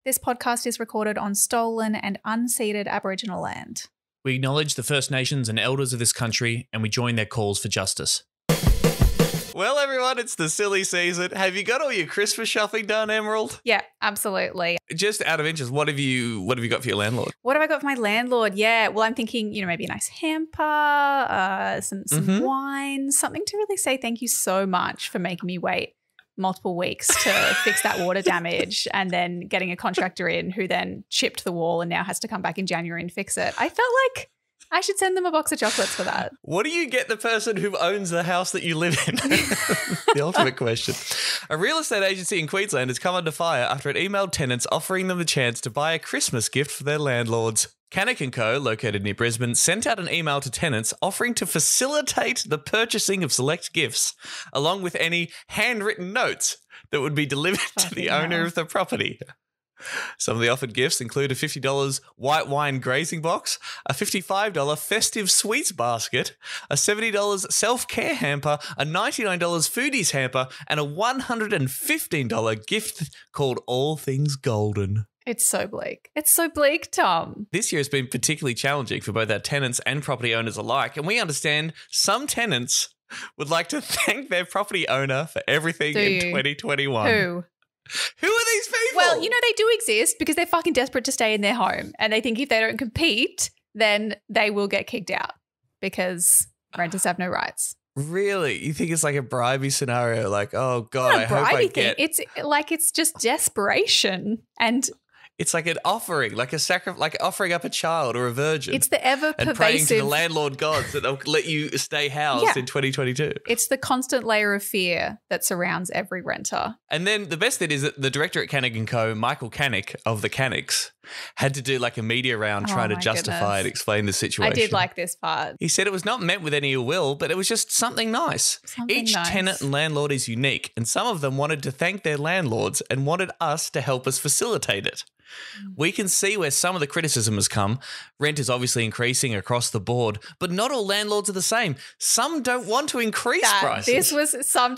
This podcast is recorded on stolen and unceded Aboriginal land. We acknowledge the First Nations and elders of this country, and we join their calls for justice. Well, everyone, it's the silly season. Have you got all your Christmas shopping done, Emerald? Yeah, absolutely. Just out of interest, what have you got for your landlord? What have I got for my landlord? Yeah, well, I'm thinking, maybe a nice hamper, some wine, something to really say thank you so much for making me wait multiple weeks to fix that water damage, and then getting a contractor in who then chipped the wall and now has to come back in January and fix it. I felt like I should send them a box of chocolates for that. What do you get the person who owns the house that you live in? The ultimate question. A real estate agency in Queensland has come under fire after it emailed tenants offering them the chance to buy a Christmas gift for their landlords. Canick & Co., located near Brisbane, sent out an email to tenants offering to facilitate the purchasing of select gifts, along with any handwritten notes that would be delivered to the owner of the property. Some of the offered gifts include a $50 white wine grazing box, a $55 festive sweets basket, a $70 self-care hamper, a $99 foodies hamper, and a $115 gift called All Things Golden. It's so bleak. It's so bleak, Tom. This year has been particularly challenging for both our tenants and property owners alike, and we understand some tenants would like to thank their property owner for everything in 2021. Who are these people? Well, they do exist because they're fucking desperate to stay in their home, and they think if they don't compete, then they will get kicked out because renters have no rights. Really? You think it's like a bribey scenario? Like, oh God, I hope I get. It's just desperation, and it's like an offering, like a like offering up a child or a virgin. It's the ever-pervasive. And praying to the landlord gods that they'll let you stay housed in 2022. It's the constant layer of fear that surrounds every renter. And then the best thing is that the director at Canick & Co., Michael Canick of the Canicks, had to do like a media round trying to justify and explain the situation. I did like this part. He said it was not meant with any ill will, but it was just something nice. Each tenant and landlord is unique, and some of them wanted to thank their landlords and wanted us to help us facilitate it. We can see where some of the criticism has come. Rent is obviously increasing across the board, but not all landlords are the same. Some don't want to increase prices. This was some...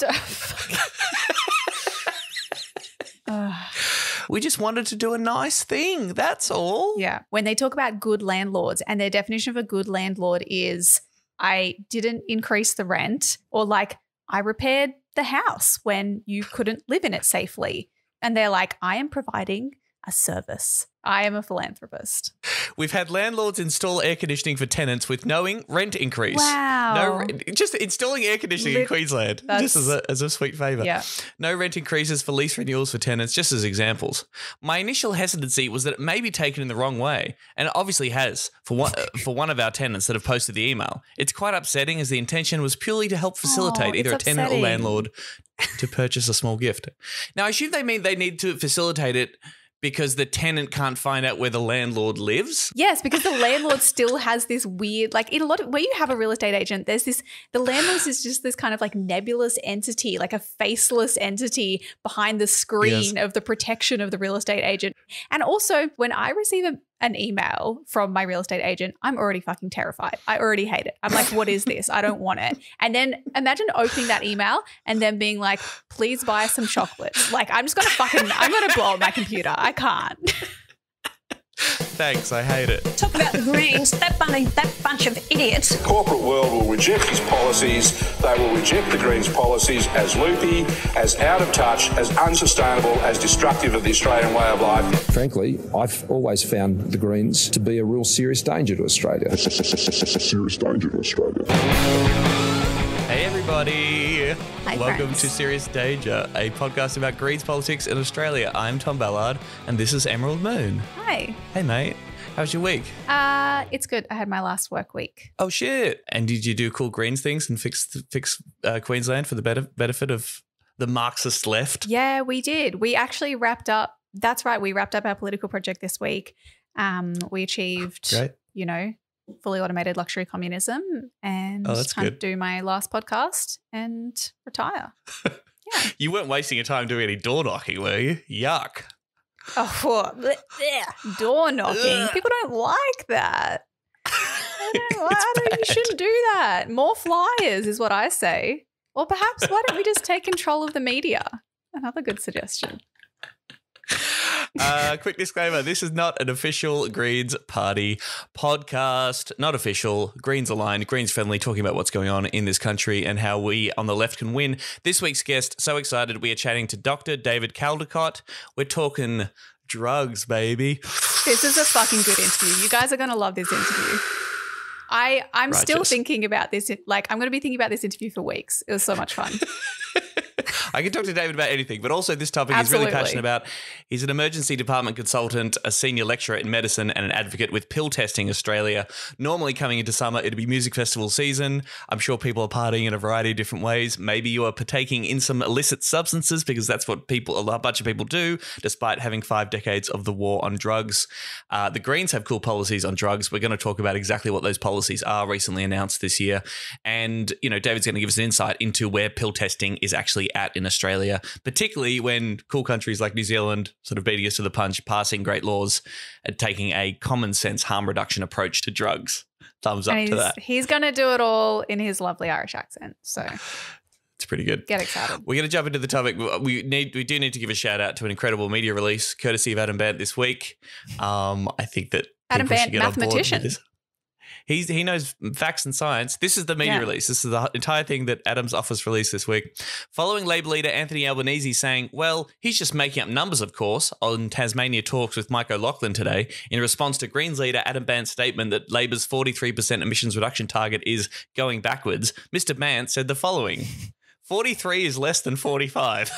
We just wanted to do a nice thing. That's all. Yeah. When they talk about good landlords, and their definition of a good landlord is I didn't increase the rent, or like I repaired the house when you couldn't live in it safely. And they're like, I am providing a service. I am a philanthropist. We've had landlords install air conditioning for tenants with no rent increase. Wow. Just installing air conditioning in Queensland, just as a sweet favour. Yeah. No rent increases for lease renewals for tenants, just as examples. My initial hesitancy was that it may be taken in the wrong way, and it obviously has for one of our tenants that have posted the email. It's quite upsetting, as the intention was purely to help facilitate either a tenant or landlord to purchase a small gift. Now, I assume they mean they need to facilitate it because the tenant can't find out where the landlord lives? Yes, because the landlord still has this weird, like in a lot of, where you have a real estate agent, there's this, the landlord is just this kind of like nebulous entity, like a faceless entity behind the screen of the protection of the real estate agent. And also when I receive an email from my real estate agent, I'm already fucking terrified. I already hate it. I'm like, what is this? I don't want it. And then imagine opening that email and then being like, please buy some chocolates. Like, I'm going to blow up my computer. I can't. Thanks, I hate it. Talk about the Greens, that bunch of idiots. The corporate world will reject his policies. They will reject the Greens' policies as loopy, as out of touch, as unsustainable, as destructive of the Australian way of life. Frankly, I've always found the Greens to be a real serious danger to Australia. Serious danger to Australia. Hey everybody. Hi, welcome friends. to Serious Danger, a podcast about Greens politics in Australia. I'm Tom Ballard and this is Emerald Moon. Hi. Hey mate, how's your week? It's good. I had my last work week. Oh shit. And did you do cool Greens things and fix Queensland for the benefit of the Marxist left? Yeah, we did. We actually wrapped up, that's right, we wrapped up our political project this week. We achieved, fully automated luxury communism, and it's time to do my last podcast and retire. Yeah. You weren't wasting your time doing any door knocking, were you? Yuck. Oh, door knocking. People don't like that. You shouldn't do that. More flyers is what I say. Or perhaps why don't we just take control of the media? Another good suggestion. Quick disclaimer, this is not an official Greens Party podcast. Not official. Greens aligned, Greens friendly, talking about what's going on in this country and how we on the left can win. This week's guest, so excited. We are chatting to Dr. David Caldicott. We're talking drugs, baby. This is a fucking good interview. You guys are going to love this interview. I'm still thinking about this. Like, I'm going to be thinking about this interview for weeks. It was so much fun. I can talk to David about anything, but also this topic he's really passionate about. He's an emergency department consultant, a senior lecturer in medicine, and an advocate with Pill Testing Australia. Normally coming into summer, it'd be music festival season. I'm sure people are partying in a variety of different ways. Maybe you are partaking in some illicit substances because that's what a bunch of people do, despite having 5 decades of the war on drugs. The Greens have cool policies on drugs. We're going to talk about exactly what those policies are, recently announced this year. And, David's going to give us an insight into where pill testing is actually at in Australia, particularly when cool countries like New Zealand sort of beating us to the punch, passing great laws and taking a common sense harm reduction approach to drugs. Thumbs up to that. He's going to do it all in his lovely Irish accent. So it's pretty good. Get excited. We're going to jump into the topic. We do need to give a shout out to an incredible media release courtesy of Adam Bant this week. I think that Adam Bant, mathematician. He knows facts and science. This is the media release. This is the entire thing that Adam's office released this week. Following Labor leader Anthony Albanese saying, well, he's just making up numbers, of course, on Tasmania Talks with Mike O'Loughlin today, in response to Greens leader Adam Bant's statement that Labor's 43% emissions reduction target is going backwards, Mr. Bant said the following: 43 is less than 45.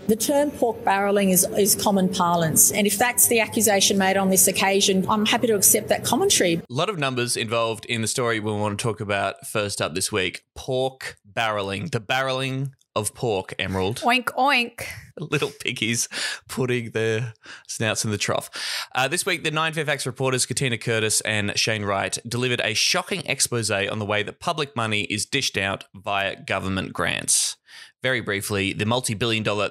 The term pork barrelling is common parlance, and if that's the accusation made on this occasion, I'm happy to accept that commentary. A lot of numbers involved in the story we want to talk about first up this week. Pork barrelling. The barrelling of pork, Emerald. Oink, oink. Little piggies putting their snouts in the trough. This week, the 9 Fairfax reporters, Katina Curtis and Shane Wright, delivered a shocking expose on the way that public money is dished out via government grants. Very briefly, the multi-billion dollar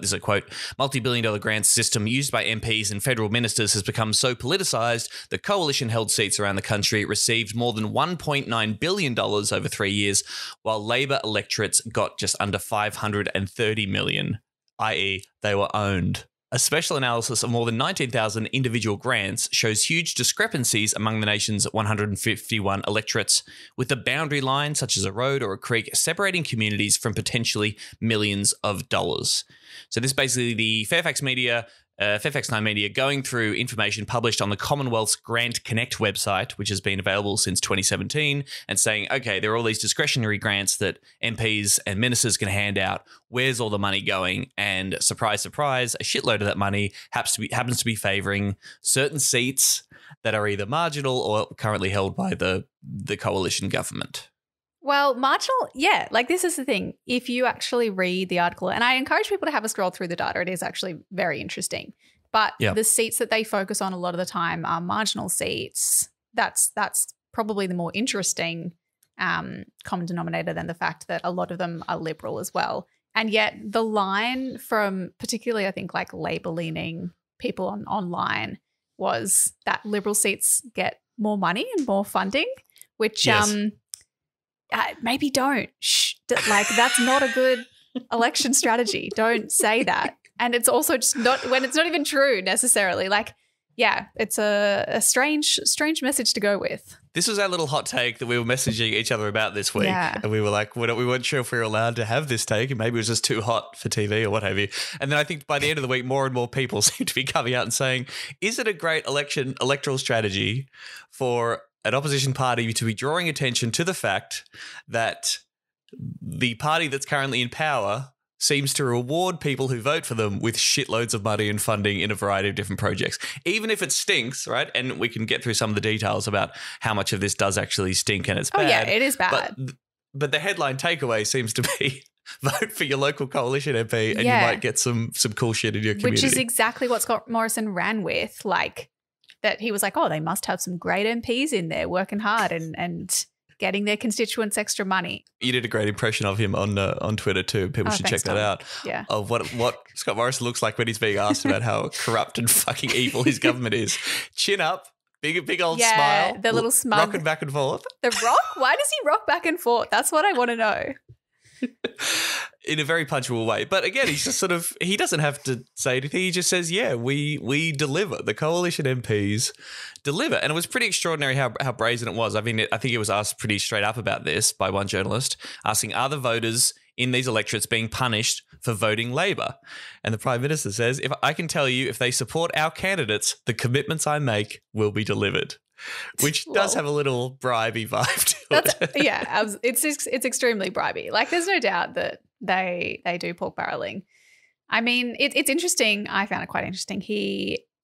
grants system used by MPs and federal ministers has become so politicised that coalition-held seats around the country received more than $1.9 billion over 3 years, while Labor electorates got just under $530 million, i.e. they were owned. A special analysis of more than 19,000 individual grants shows huge discrepancies among the nation's 151 electorates, with a boundary line, such as a road or a creek, separating communities from potentially millions of dollars. So this is basically the Fairfax 9 Media going through information published on the Commonwealth's Grant Connect website, which has been available since 2017, and saying, okay, there are all these discretionary grants that MPs and ministers can hand out. Where's all the money going? And surprise, surprise, a shitload of that money happens to be favouring certain seats that are either marginal or currently held by the coalition government. Well, marginal, yeah, like this is the thing. If you actually read the article, and I encourage people to have a scroll through the data, it is actually very interesting. But the seats that they focus on a lot of the time are marginal seats. That's probably the more interesting common denominator than the fact that a lot of them are Liberal as well. And yet the line from particularly, I think, like Labor-leaning people online was that Liberal seats get more money and more funding, which maybe don't. Like, that's not a good election strategy. Don't say that. And it's also just not when it's not even true necessarily. Like, yeah, it's a strange message to go with. This was our little hot take that we were messaging each other about this week. Yeah. And we were like, we weren't sure if we were allowed to have this take, and maybe it was just too hot for TV or what have you. And then I think by the end of the week, more and more people seem to be coming out and saying, is it a great electoral strategy for an opposition party to be drawing attention to the fact that the party that's currently in power seems to reward people who vote for them with shitloads of money and funding in a variety of different projects, even if it stinks, right? And we can get through some of the details about how much of this does actually stink and it's bad. Oh, yeah, it is bad. But the headline takeaway seems to be vote for your local coalition MP and you might get some cool shit in your community. Which is exactly what Scott Morrison ran with, like that he was like, oh, they must have some great MPs in there working hard and getting their constituents extra money. You did a great impression of him on Twitter too. People should check that out. Yeah. Of what Scott Morrison looks like when he's being asked about how corrupt and fucking evil his government is. Chin up, big old smile. The little smug. Rocking back and forth. The rock? Why does he rock back and forth? That's what I want to know. in a very punchable way. But again, he's just he doesn't have to say anything. He just says, yeah, we deliver. The coalition MPs deliver. And it was pretty extraordinary how brazen it was. I mean, I think it was asked pretty straight up about this by one journalist, asking, are the voters in these electorates being punished for voting Labor? And the Prime Minister says, if I can tell you, if they support our candidates, the commitments I make will be delivered. Which does have a little bribey vibe to it. Yeah, it's extremely bribey. Like, there's no doubt that they do pork barreling. I mean, it's interesting. I found it quite interesting.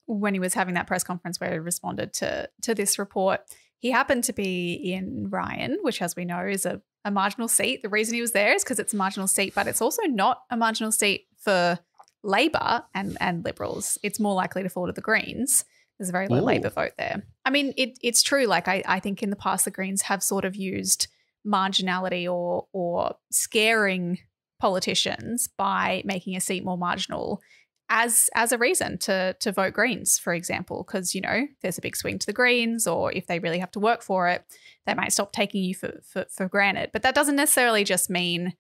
When he was having that press conference where he responded to this report, he happened to be in Ryan, which, as we know, is a marginal seat. The reason he was there is because it's a marginal seat, but it's also not a marginal seat for Labor and Liberals. It's more likely to fall to the Greens. There's a very low Labor vote there. I mean, it's true. Like, I think in the past, the Greens have sort of used marginality or scaring politicians by making a seat more marginal as a reason to vote Greens, for example, because, there's a big swing to the Greens, or if they really have to work for it, they might stop taking you for granted. But that doesn't necessarily just mean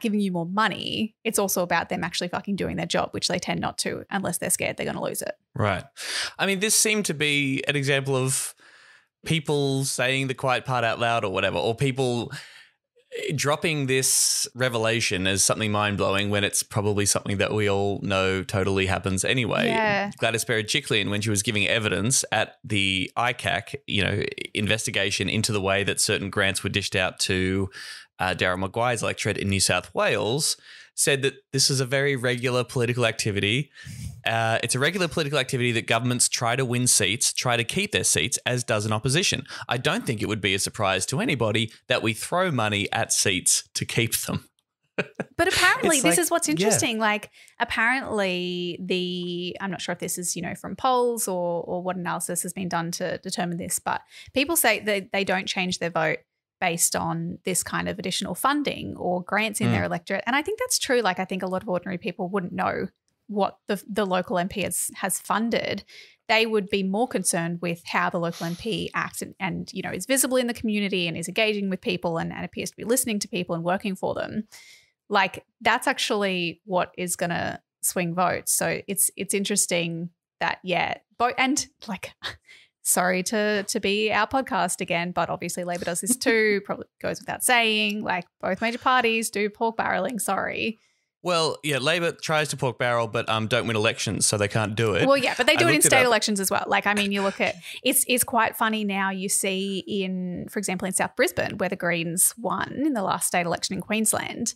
giving you more money. It's also about them actually fucking doing their job, which they tend not to unless they're scared they're going to lose it. Right. I mean, this seemed to be an example of people saying the quiet part out loud or whatever, or people dropping this revelation as something mind-blowing when it's probably something that we all know totally happens anyway. Yeah. Gladys Berejiklian, when she was giving evidence at the ICAC, investigation into the way that certain grants were dished out to Darryl Maguire's electorate in New South Wales, said that this is a very regular political activity. It's a regular political activity that governments try to win seats, try to keep their seats, as does an opposition. I don't think it would be a surprise to anybody that we throw money at seats to keep them. But apparently this is what's interesting. Yeah. Like, apparently I'm not sure if this is, from polls or what analysis has been done to determine this, but people say that they don't change their vote based on this kind of additional funding or grants in their electorate. And I think that's true. Like, I think a lot of ordinary people wouldn't know what the local MP has funded. They would be more concerned with how the local MP acts and is visible in the community and is engaging with people and appears to be listening to people and working for them. Like, that's actually what is going to swing votes. So it's interesting that, and like, sorry to be our podcast again, but obviously Labor does this too. Probably goes without saying. Like, both major parties do pork barreling. Sorry. Well, yeah, Labor tries to pork barrel, but don't win elections, so they can't do it. Well, yeah, but they do it in state elections as well. Like, I mean, you look at it's quite funny now. You see for example, in South Brisbane, where the Greens won in the last state election in Queensland.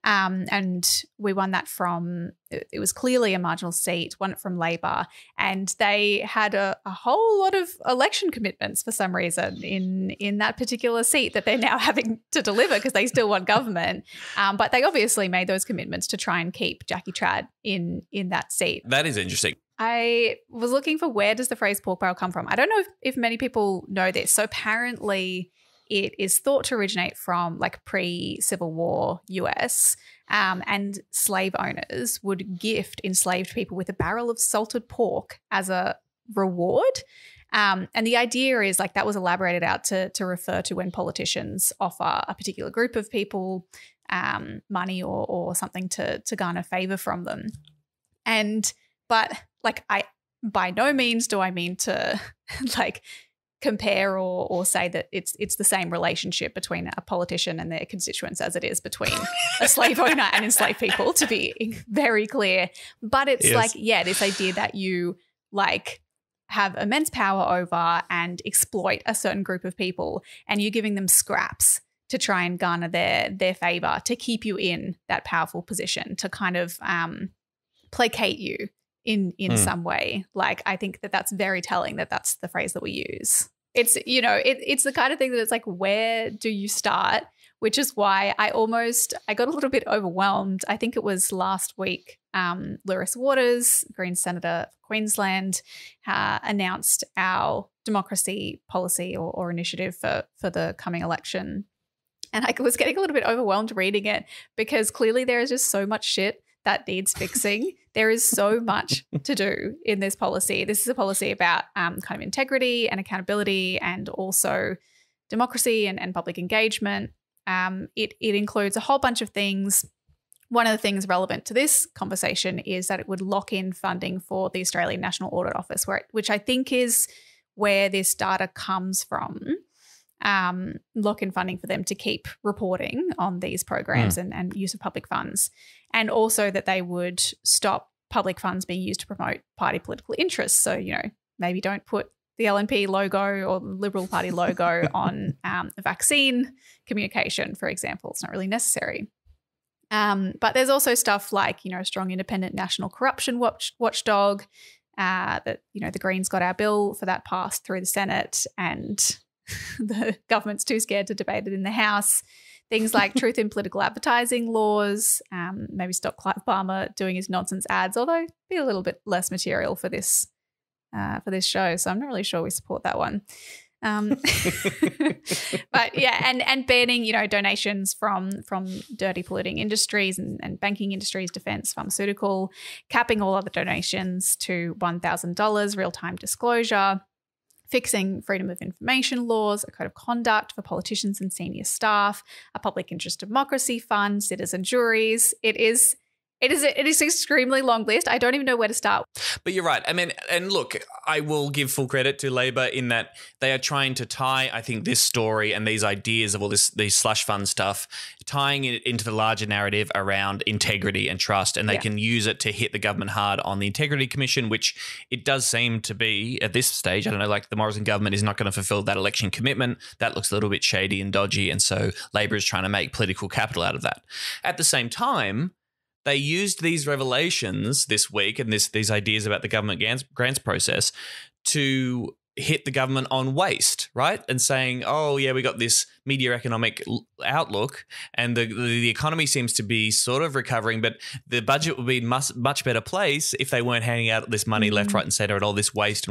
And we won that from, it was clearly a marginal seat, won it from Labor, and they had a whole lot of election commitments for some reason in that particular seat that they're now having to deliver because they still want government. But they obviously made those commitments to try and keep Jackie Trad in that seat. That is interesting. I was looking for, where does the phrase pork barrel come from? I don't know if many people know this. So apparently it is thought to originate from like pre-Civil War US, and slave owners would gift enslaved people with a barrel of salted pork as a reward. And the idea is, like, that was elaborated out to refer to when politicians offer a particular group of people money or something to garner favor from them. But like, I by no means do I mean to like compare or say that it's the same relationship between a politician and their constituents as it is between a slave owner and enslaved people, to be very clear. But it's this idea that you like have immense power over and exploit a certain group of people, and you're giving them scraps to try and garner their favor, to keep you in that powerful position, to kind of placate you in some way. Like, I think that's very telling that that's the phrase that we use. It's, it's the kind of thing that it's like, where do you start? Which is why I got a little bit overwhelmed. I think it was last week, Larissa Waters, Green Senator for Queensland, announced our democracy policy or initiative for the coming election. And I was getting a little bit overwhelmed reading it, because clearly there is just so much shit that needs fixing. There is so much to do in this policy. This is a policy about kind of integrity and accountability, and also democracy and public engagement. It includes a whole bunch of things. One of the things relevant to this conversation is that it would lock in funding for the Australian National Audit Office, which I think is where this data comes from. Lock in funding for them to keep reporting on these programs and use of public funds. And also that they would stop public funds being used to promote party political interests. So, maybe don't put the LNP logo or the Liberal Party logo on vaccine communication, for example. It's not really necessary. But there's also stuff like, a strong independent national corruption watchdog, that, the Greens got our bill for that passed through the Senate and the government's too scared to debate it in the House. Things like truth in political advertising laws, maybe stop Clive Palmer doing his nonsense ads, although be a little bit less material for this show. So I'm not really sure we support that one. But yeah, and banning, donations from dirty polluting industries and banking industries, defense, pharmaceutical, capping all other donations to $1,000, real-time disclosure, fixing freedom of information laws, a code of conduct for politicians and senior staff, a public interest democracy fund, citizen juries. It is an extremely long list. I don't even know where to start. But you're right. I mean, and look, I will give full credit to Labor in that they are trying to tie, I think, this story and these ideas of all these slush fund stuff, tying it into the larger narrative around integrity and trust. And they can use it to hit the government hard on the Integrity Commission, which it does seem to be at this stage. I don't know, like the Morrison government is not going to fulfill that election commitment. That looks a little bit shady and dodgy. And so Labor is trying to make political capital out of that. At the same time, they used these revelations this week and these ideas about the government grants process to hit the government on waste, right? And saying, oh, yeah, we got this media economic outlook and the economy seems to be sort of recovering, but the budget would be in much better place if they weren't handing out this money left, right and centre and all this waste,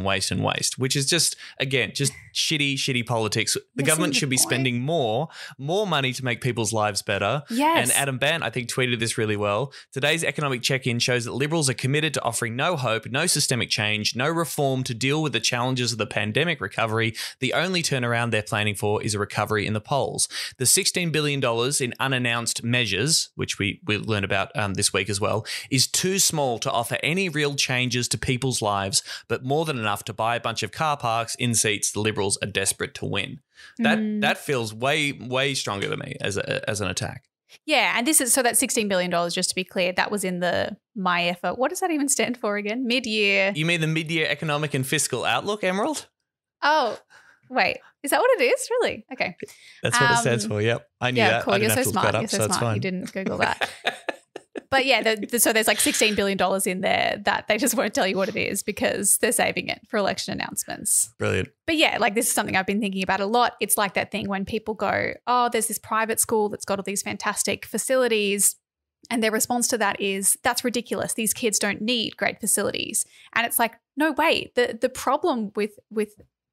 which is just, again, just shitty politics. The government should be spending more money to make people's lives better. Yes. And Adam Bant, I think, tweeted this really well. Today's economic check-in shows that Liberals are committed to offering no hope, no systemic change, no reform to deal with the challenges of the pandemic recovery. The only turnaround they're planning for is a recovery in the polls. The $16 billion in unannounced measures, which we learned about this week as well, is too small to offer any real changes to people's lives, but more than enough to buy a bunch of car parks in seats the Liberals are desperate to win. That feels way stronger to me as an attack. Yeah, and this is so that $16 billion, just to be clear, that was in the My Effort. What does that even stand for again? Mid-year. You mean the mid-year economic and fiscal outlook, Emerald? Oh, wait. Is that what it is? Really? Okay. That's what it stands for. Yep. I knew that. Cool. I didn't You're have so to look smart. that up, You're so so that's smart. fine. You didn't Google that. But yeah, so there's like $16 billion in there that they just won't tell you what it is because they're saving it for election announcements. Brilliant. But yeah, like this is something I've been thinking about a lot. It's like that thing when people go, oh, there's this private school that's got all these fantastic facilities. And their response to that is, that's ridiculous. These kids don't need great facilities. And it's like, no, wait, the problem with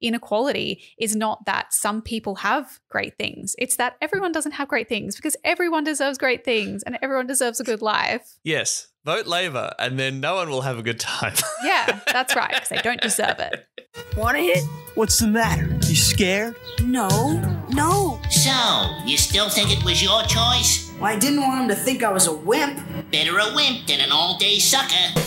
inequality is not that some people have great things. It's that everyone doesn't have great things because everyone deserves great things and everyone deserves a good life. Yes. Vote Labor and then no one will have a good time. Yeah, that's right, because they don't deserve it. Want a hit? What's the matter? You scared? No. So, you still think it was your choice? Well, I didn't want him to think I was a wimp. Better a wimp than an all-day sucker.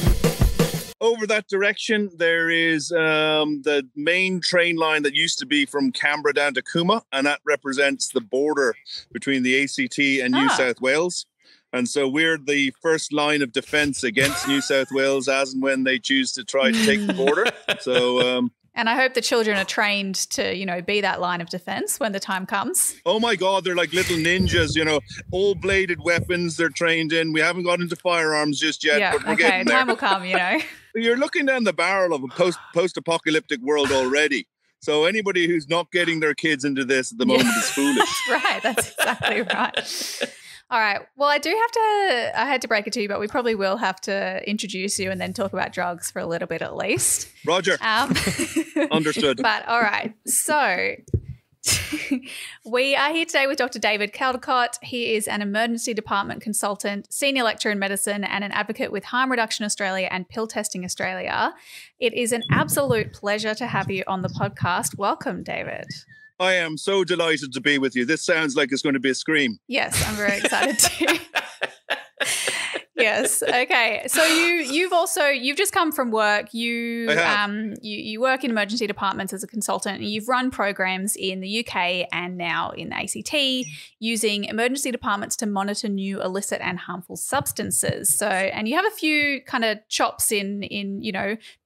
Over that direction, there is the main train line that used to be from Canberra down to Cooma, and that represents the border between the ACT and New South Wales. And so we're the first line of defence against New South Wales as and when they choose to try to take the border. So, and I hope the children are trained to, be that line of defence when the time comes. Oh my God, they're like little ninjas, all bladed weapons they're trained in. We haven't got into firearms just yet, but we're getting there. Time will come, You're looking down the barrel of a post-apocalyptic world already. So anybody who's not getting their kids into this at the moment is foolish. Right, that's exactly right. All right. Well, I had to break it to you, but we probably will have to introduce you and then talk about drugs for a little bit at least. Roger. Understood. But all right. So we are here today with Dr. David Caldicott. He is an emergency department consultant, senior lecturer in medicine, and an advocate with Harm Reduction Australia and Pill Testing Australia. It is an absolute pleasure to have you on the podcast. Welcome, David. I am so delighted to be with you. This sounds like it's going to be a scream. Yes, I'm very excited too. Yes. Okay. So you've just come from work. You work in emergency departments as a consultant, and you've run programs in the UK and now in the ACT using emergency departments to monitor new illicit and harmful substances. So, and you have a few kind of chops in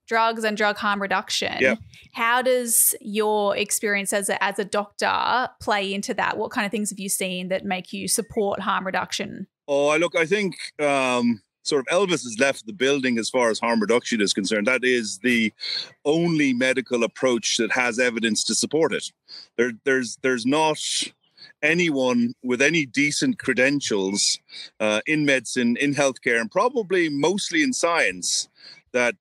drugs and drug harm reduction. Yeah. How does your experience as a doctor play into that? What kind of things have you seen that make you support harm reduction? Oh, look, I think sort of Elvis has left the building as far as harm reduction is concerned. That is the only medical approach that has evidence to support it. There's not anyone with any decent credentials in medicine, in healthcare, and probably mostly in science that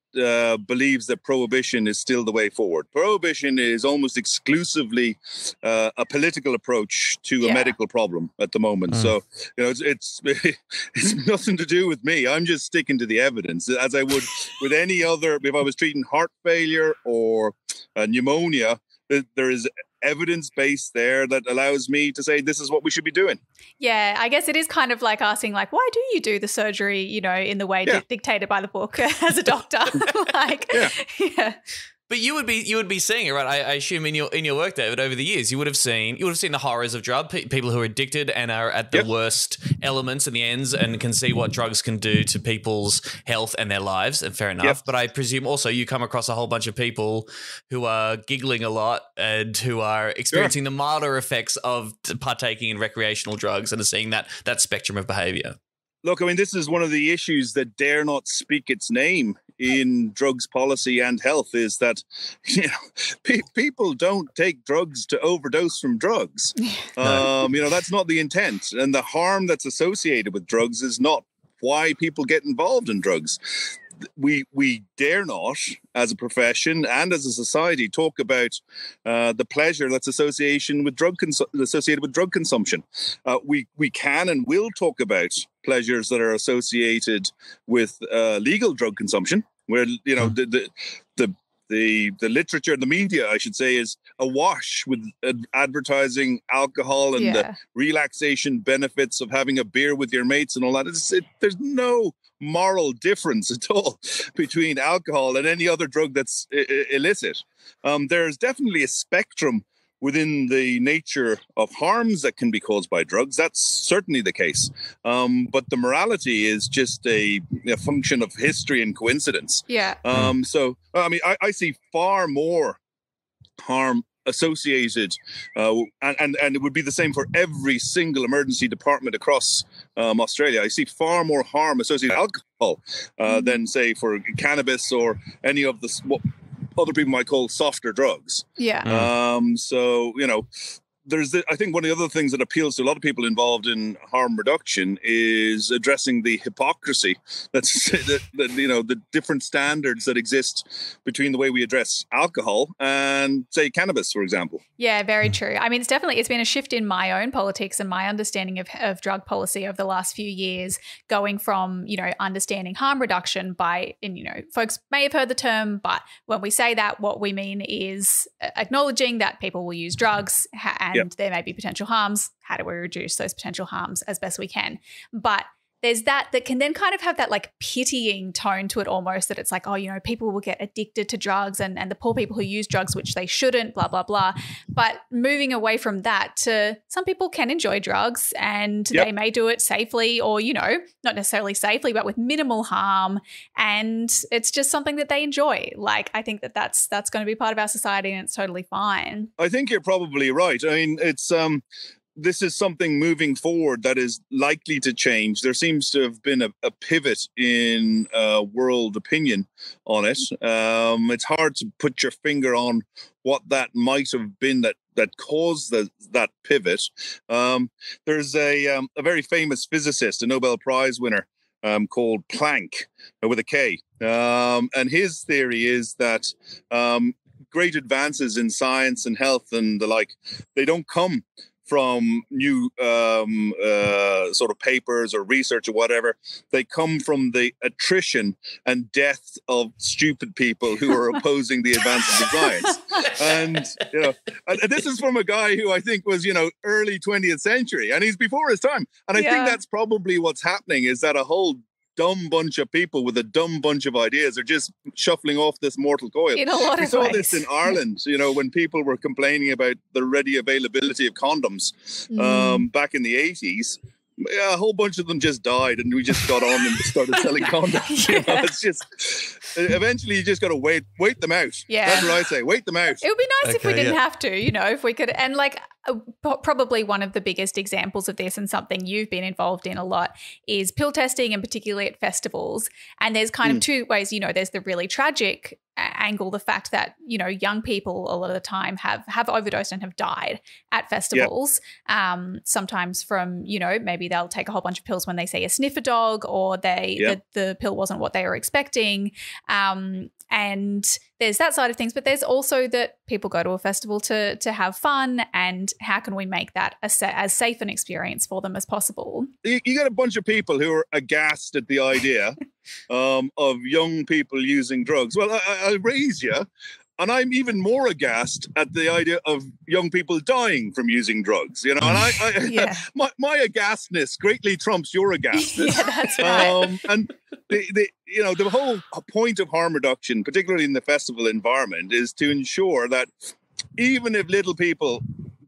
believes that prohibition is still the way forward. Prohibition is almost exclusively a political approach to a medical problem at the moment. So, it's nothing to do with me. I'm just sticking to the evidence, as I would with any other. If I was treating heart failure or pneumonia, there is evidence base there that allows me to say this is what we should be doing. Yeah, I guess it is kind of like asking, like, why do you do the surgery, in the way dictated by the book as a doctor? Yeah. But you would be seeing it, right? I assume in your work, David, over the years, you would have seen the horrors of people who are addicted and are at the worst elements and the ends, and can see what drugs can do to people's health and their lives. And fair enough. Yep. But I presume also you come across a whole bunch of people who are giggling a lot and who are experiencing the milder effects of partaking in recreational drugs and are seeing that spectrum of behavior. Look, I mean, this is one of the issues that dare not speak its name in drugs policy and health, is that people don't take drugs to overdose from drugs. That's not the intent, and the harm that's associated with drugs is not why people get involved in drugs. We dare not, as a profession and as a society, talk about the pleasure that's associated with drug consumption. We can and will talk about pleasures that are associated with legal drug consumption, where the literature, the media, I should say, is awash with advertising alcohol and the relaxation benefits of having a beer with your mates and all that. There's no moral difference at all between alcohol and any other drug that's illicit. There's definitely a spectrum within the nature of harms that can be caused by drugs. That's certainly the case. But the morality is just a function of history and coincidence. Yeah. So, I mean, I see far more harm associated, and it would be the same for every single emergency department across Australia. I see far more harm associated with alcohol than, say, for cannabis or any of what other people might call softer drugs. Yeah. So, I think one of the other things that appeals to a lot of people involved in harm reduction is addressing the hypocrisy the different standards that exist between the way we address alcohol and, say, cannabis, for example. Yeah, very true. I mean, it's been a shift in my own politics and my understanding of drug policy over the last few years, going from, understanding harm reduction folks may have heard the term, but when we say that, what we mean is acknowledging that people will use drugs and there may be potential harms. How do we reduce those potential harms as best we can? But there's that can then kind of have that like pitying tone to it almost, that it's like, people will get addicted to drugs and the poor people who use drugs, which they shouldn't, blah, blah, blah. But moving away from that to some people can enjoy drugs and they may do it safely or, not necessarily safely, but with minimal harm. And it's just something that they enjoy. Like, I think that's going to be part of our society and it's totally fine. I think you're probably right. I mean, it's this is something moving forward that is likely to change. There seems to have been a pivot in world opinion on it. It's hard to put your finger on what that might have been that caused that pivot. There's a very famous physicist, a Nobel Prize winner, called Planck, with a K. And his theory is that great advances in science and health and the like, they don't come from new sort of papers or research or whatever. They come from the attrition and death of stupid people who are opposing the advances of science. And, you know, and this is from a guy who I think was, you know, early 20th century, and he's before his time. And I think that's probably what's happening, is that a whole dumb bunch of people with a dumb bunch of ideas are just shuffling off this mortal coil. In a lot of ways. We saw this in Ireland, you know, when people were complaining about the ready availability of condoms back in the 80s. Yeah, a whole bunch of them just died, and we just got on and started selling condoms. You know, it's just eventually you just got to wait them out. Yeah, that's what I say. Wait them out. It would be nice if we didn't have to. You know, if we could. And like probably one of the biggest examples of this, and something you've been involved in a lot, is pill testing, and particularly at festivals. And there's kind of two ways. You know, there's the really tragic angle, the fact that, you know, young people a lot of the time have overdosed and have died at festivals. Sometimes from, you know, maybe they'll take a whole bunch of pills when they see a sniffer dog, or the pill wasn't what they were expecting. And there's that side of things, but there's also that people go to a festival to have fun, and how can we make that as safe an experience for them as possible? You got a bunch of people who are aghast at the idea of young people using drugs. Well, I'll raise you. And I'm even more aghast at the idea of young people dying from using drugs, you know. And my aghastness greatly trumps your aghastness. Yeah, that's right. And the whole point of harm reduction, particularly in the festival environment, is to ensure that even if little people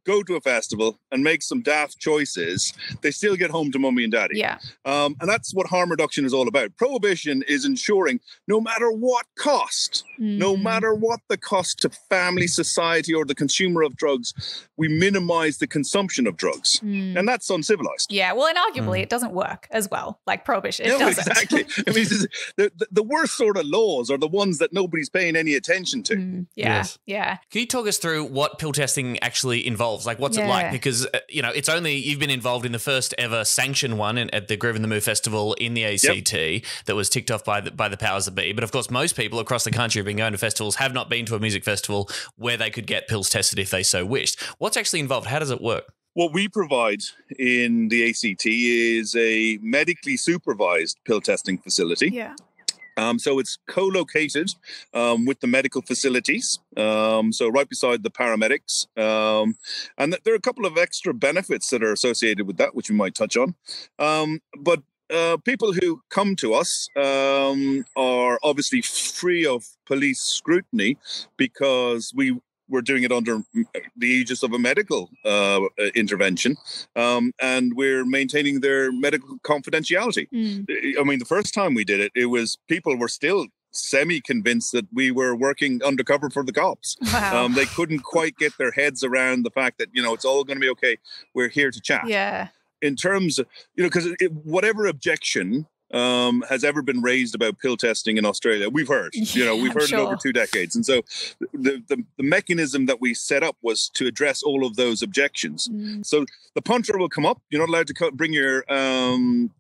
go to a festival and make some daft choices, they still get home to mummy and daddy. Yeah. And that's what harm reduction is all about. Prohibition is ensuring no matter what cost, no matter what the cost to family, society, or the consumer of drugs, we minimize the consumption of drugs. And that's uncivilized. Yeah. Well, and arguably it doesn't work as well, like prohibition. It doesn't. Exactly. I mean, the worst sort of laws are the ones that nobody's paying any attention to. Yeah. Can you talk us through what pill testing actually involves? Like, what's it like? Because, you know, it's only, you've been involved in the first ever sanctioned one at the Groove in the Move Festival in the ACT that was ticked off by the powers that be. But of course, most people across the country have been going to festivals, have not been to a music festival where they could get pills tested if they so wished. What's actually involved? How does it work? What we provide in the ACT is a medically supervised pill testing facility. Yeah. So it's co-located with the medical facilities, so right beside the paramedics. And there are a couple of extra benefits that are associated with that, which we might touch on. But people who come to us are obviously free of police scrutiny, because we're doing it under the aegis of a medical intervention, and we're maintaining their medical confidentiality. I mean, the first time we did it, people were still semi-convinced that we were working undercover for the cops. Wow. They couldn't quite get their heads around the fact that, you know, it's all going to be okay. We're here to chat. Yeah. In terms of, you know, because whatever objection has ever been raised about pill testing in Australia, we've heard. You know, we've heard it over 2 decades. And so the mechanism that we set up was to address all of those objections. So the punter will come up. You're not allowed to bring your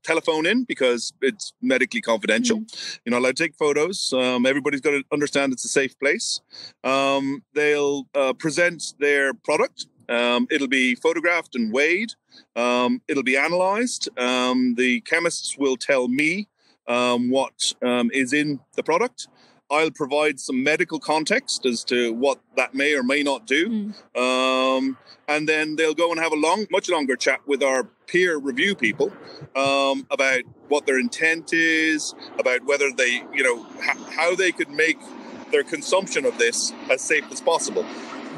telephone in because it's medically confidential. You're not allowed to take photos. Everybody's got to understand it's a safe place. They'll present their product. It'll be photographed and weighed. It'll be analyzed. The chemists will tell me what is in the product. I'll provide some medical context as to what that may or may not do. And then they'll go and have a much longer chat with our peer review people about what their intent is, about whether they, you know, how they could make their consumption of this as safe as possible.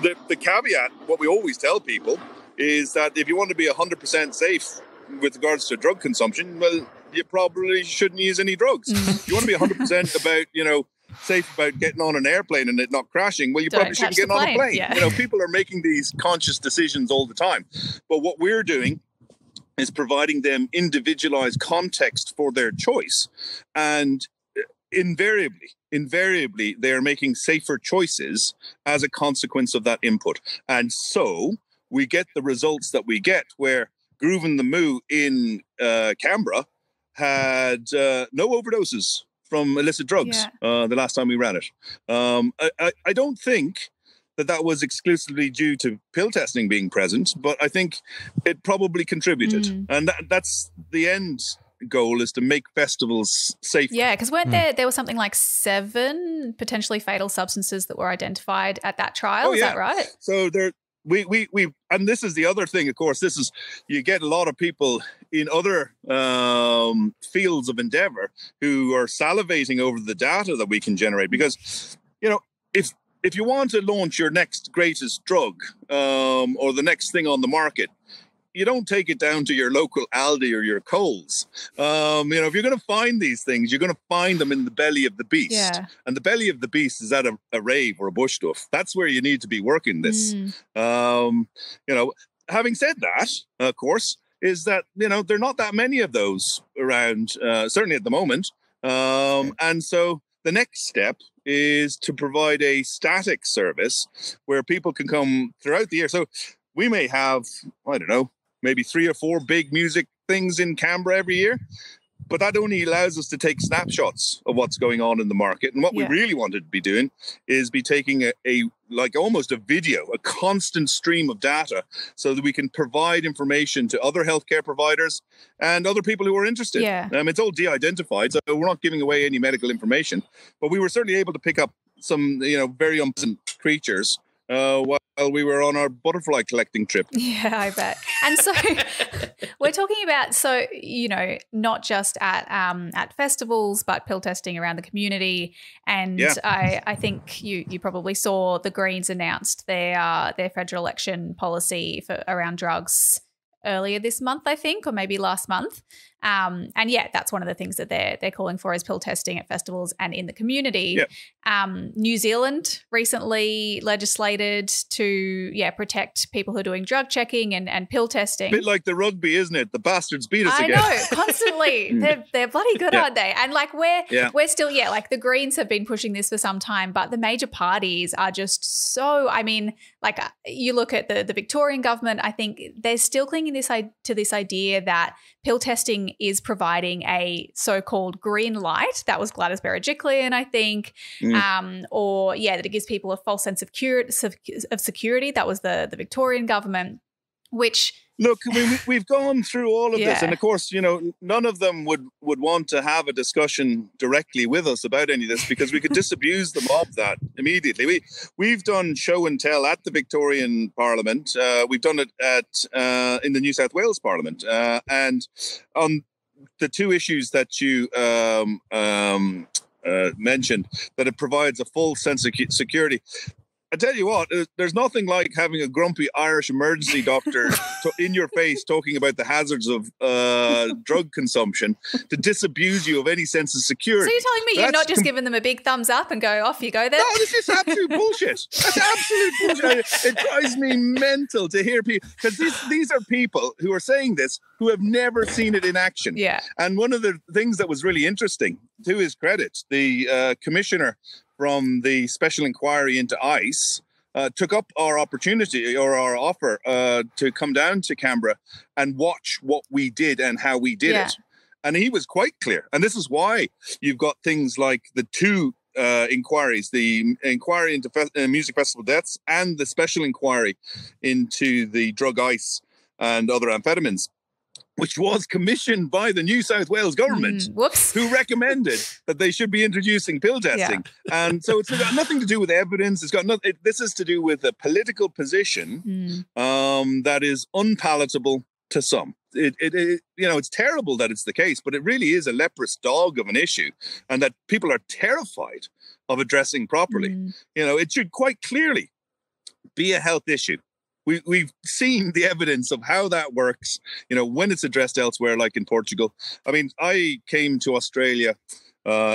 The caveat, what we always tell people, is that if you want to be 100% safe with regards to drug consumption, well, you probably shouldn't use any drugs. If you want to be 100% about, you know, safe about getting on an airplane and it not crashing, well, you probably shouldn't get on a plane. Yeah. You know, people are making these conscious decisions all the time. But what we're doing is providing them individualized context for their choice. And invariably, they are making safer choices as a consequence of that input. And so we get the results that we get, where Groove in the Moo in Canberra had no overdoses from illicit drugs the last time we ran it. I don't think that was exclusively due to pill testing being present, but I think it probably contributed. And that's the end goal, is to make festivals safe. Yeah, because weren't there was something like 7 potentially fatal substances that were identified at that trial? Is that right? So we and this is the other thing, of course, this is, you get a lot of people in other fields of endeavor who are salivating over the data that we can generate, because, you know, if you want to launch your next greatest drug or the next thing on the market, you don't take it down to your local Aldi or your Coles. You know, if you're going to find these things, you're going to find them in the belly of the beast. Yeah. And the belly of the beast is at a rave or a bush stuff. That's where you need to be working this. You know, having said that, of course, is that, you know, there are not that many of those around, certainly at the moment. And so the next step is to provide a static service where people can come throughout the year. So we may have, I don't know, maybe 3 or 4 big music things in Canberra every year, but that only allows us to take snapshots of what's going on in the market. And what we really wanted to be doing is be taking a like almost a video, a constant stream of data, so that we can provide information to other healthcare providers and other people who are interested. It's all de-identified, so we're not giving away any medical information, but we were certainly able to pick up some, you know, very unpleasant creatures while we were on our butterfly collecting trip. Yeah, I bet. And so we're talking about, so, you know, not just at festivals, but pill testing around the community. And I think you probably saw the Greens announced their federal election policy for around drugs earlier this month, I think, or maybe last month. And yeah, that's one of the things that they're calling for, is pill testing at festivals and in the community. New Zealand recently legislated to protect people who are doing drug checking and pill testing. A bit like the rugby, isn't it? The bastards beat us again. I know, constantly. They're bloody good, aren't they? And like we're still, like the Greens have been pushing this for some time, but the major parties are just so, I mean, like you look at the Victorian government, I think they're still clinging to this idea that pill testing is providing a so-called green light. That was Gladys Berejiklian, I think. Or that it gives people a false sense of security. That was the Victorian government, which... Look, I mean, we've gone through all of this, and of course, you know, none of them would want to have a discussion directly with us about any of this, because we could disabuse them of that immediately. We've done show and tell at the Victorian Parliament. We've done it in the New South Wales Parliament, and on the 2 issues that you mentioned, that it provides a full sense of security. I tell you what, there's nothing like having a grumpy Irish emergency doctor in your face talking about the hazards of drug consumption to disabuse you of any sense of security. So you're telling me you're not just giving them a big thumbs up and go, off you go then? No, this is absolute bullshit. That's absolute bullshit. It drives me mental to hear people, because these are people who are saying this who have never seen it in action. And one of the things that was really interesting, to his credit, the commissioner from the special inquiry into ICE took up our opportunity or our offer to come down to Canberra and watch what we did and how we did it. And he was quite clear. And this is why you've got things like the 2 inquiries, the inquiry into music festival deaths and the special inquiry into the drug ICE and other amphetamines, which was commissioned by the New South Wales government, who recommended that they should be introducing pill testing. And so it's got nothing to do with evidence. It's got nothing. This is to do with a political position that is unpalatable to some. You know, it's terrible that it's the case, but it really is a leprous dog of an issue, and that people are terrified of addressing properly. You know, it should quite clearly be a health issue. We've seen the evidence of how that works, you know, when it's addressed elsewhere, like in Portugal. I mean, I came to Australia